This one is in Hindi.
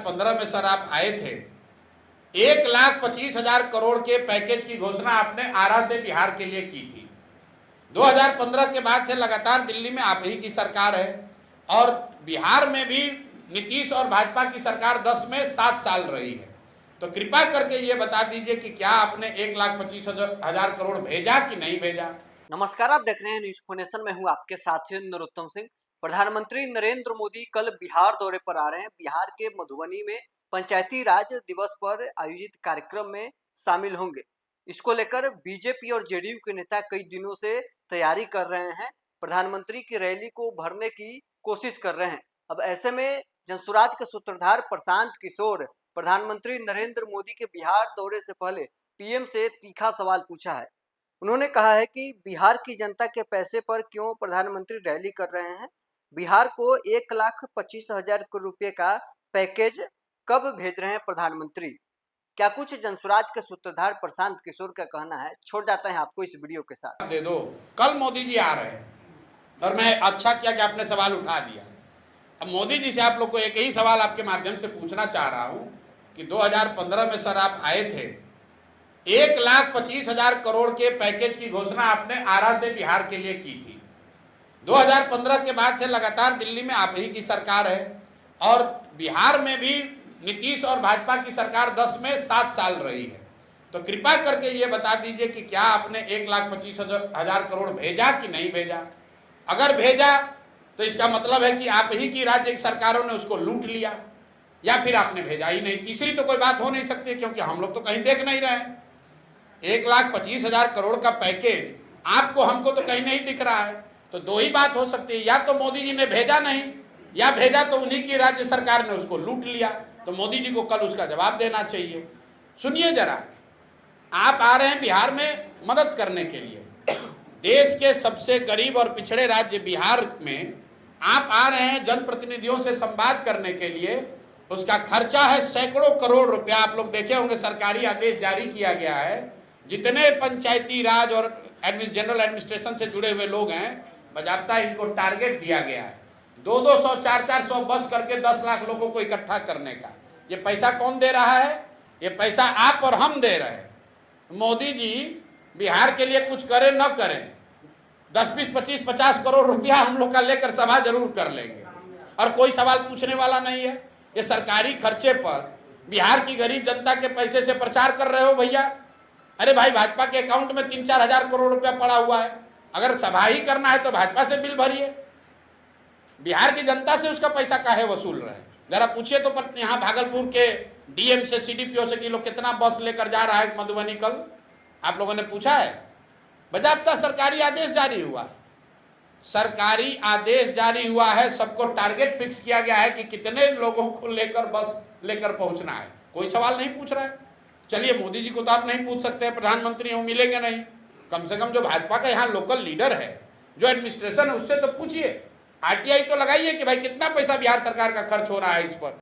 2015 में सर आप आए थे, 1,25,000 करोड़ के पैकेज की घोषणा आपने आरा से बिहार के लिए की थी। 2015 के बाद से लगातार दिल्ली में आप ही की सरकार है और बिहार में भी नीतीश और भाजपा की सरकार 10 में 7 साल रही है। तो कृपा करके ये बता दीजिए कि क्या आपने 1,25,000 करोड़ भेजा कि नहीं भेजा। नमस्कार, आप देख रहे हैं न्यूज फोनेशन में हूं आपके साथी नरोत्तम सिंह। प्रधानमंत्री नरेंद्र मोदी कल बिहार दौरे पर आ रहे हैं। बिहार के मधुबनी में पंचायती राज दिवस पर आयोजित कार्यक्रम में शामिल होंगे। इसको लेकर बीजेपी और जेडीयू के नेता कई दिनों से तैयारी कर रहे हैं, प्रधानमंत्री की रैली को भरने की कोशिश कर रहे हैं। अब ऐसे में जनसुराज के सूत्रधार प्रशांत किशोर प्रधानमंत्री नरेंद्र मोदी के बिहार दौरे से पहले पीएम से तीखा सवाल पूछा है। उन्होंने कहा है कि बिहार की जनता के पैसे पर क्यों प्रधानमंत्री रैली कर रहे हैं, बिहार को 1,25,000 करोड़ रुपए का पैकेज कब भेज रहे हैं प्रधानमंत्री। क्या कुछ जनसुराज के सूत्रधार प्रशांत किशोर का कहना है, छोड़ जाते हैं आपको इस वीडियो के साथ। दे दो, कल मोदी जी आ रहे हैं और मैं अच्छा किया कि आपने सवाल उठा दिया। अब मोदी जी से आप लोग को एक ही सवाल आपके माध्यम से पूछना चाह रहा हूं कि 2015 में सर आप आए थे, 1,25,000 करोड़ के पैकेज की घोषणा आपने आरा से बिहार के लिए की थी। 2015 के बाद से लगातार दिल्ली में आप ही की सरकार है और बिहार में भी नीतीश और भाजपा की सरकार 10 में 7 साल रही है। तो कृपा करके ये बता दीजिए कि क्या आपने 1,25,000 करोड़ भेजा कि नहीं भेजा। अगर भेजा तो इसका मतलब है कि आप ही की राज्य सरकारों ने उसको लूट लिया, या फिर आपने भेजा ही नहीं। तीसरी तो कोई बात हो नहीं सकती, क्योंकि हम लोग तो कहीं देख नहीं रहे हैं। 1,25,000 करोड़ का पैकेज आपको हमको तो कहीं नहीं दिख रहा है। तो दो ही बात हो सकती है, या तो मोदी जी ने भेजा नहीं, या भेजा तो उन्हीं की राज्य सरकार ने उसको लूट लिया। तो मोदी जी को कल उसका जवाब देना चाहिए। सुनिए जरा, आप आ रहे हैं बिहार में मदद करने के लिए। देश के सबसे गरीब और पिछड़े राज्य बिहार में आप आ रहे हैं जनप्रतिनिधियों से संवाद करने के लिए। उसका खर्चा है सैकड़ों करोड़ रुपया। आप लोग देखे होंगे, सरकारी आदेश जारी किया गया है। जितने पंचायती राज और जनरल एडमिनिस्ट्रेशन से जुड़े हुए लोग हैं, बाकायदा इनको टारगेट दिया गया है 200-200, 400-400 बस करके 10 लाख लोगों को इकट्ठा करने का। ये पैसा कौन दे रहा है? ये पैसा आप और हम दे रहे हैं। मोदी जी बिहार के लिए कुछ करें न करें, 10, 20, 25, 50 करोड़ रुपया हम लोग का लेकर सभा जरूर कर लेंगे और कोई सवाल पूछने वाला नहीं है। ये सरकारी खर्चे पर बिहार की गरीब जनता के पैसे से प्रचार कर रहे हो भैया। अरे भाई, भाजपा के अकाउंट में 3-4 हजार करोड़ रुपया पड़ा हुआ है। अगर सभा ही करना है तो भाजपा से बिल भरिए, बिहार की जनता से उसका पैसा काहे वसूल रहे हैं। जरा पूछिए तो यहाँ भागलपुर के डीएम से, सीडीपीओ से कि लोग कितना बस लेकर जा रहा है मधुबनी कल। आप लोगों ने पूछा है? बाकायदा सरकारी आदेश जारी हुआ है, सरकारी आदेश जारी हुआ है। सबको टारगेट फिक्स किया गया है कि कितने लोगों को लेकर बस लेकर पहुंचना है। कोई सवाल नहीं पूछ रहा है। चलिए, मोदी जी को तो आप नहीं पूछ सकते, प्रधानमंत्री हो, मिलेंगे नहीं। कम से कम जो भाजपा का यहाँ लोकल लीडर है, जो एडमिनिस्ट्रेशन है, उससे तो पूछिए। आरटीआई तो लगाइए कि भाई कितना पैसा बिहार सरकार का खर्च हो रहा है इस पर।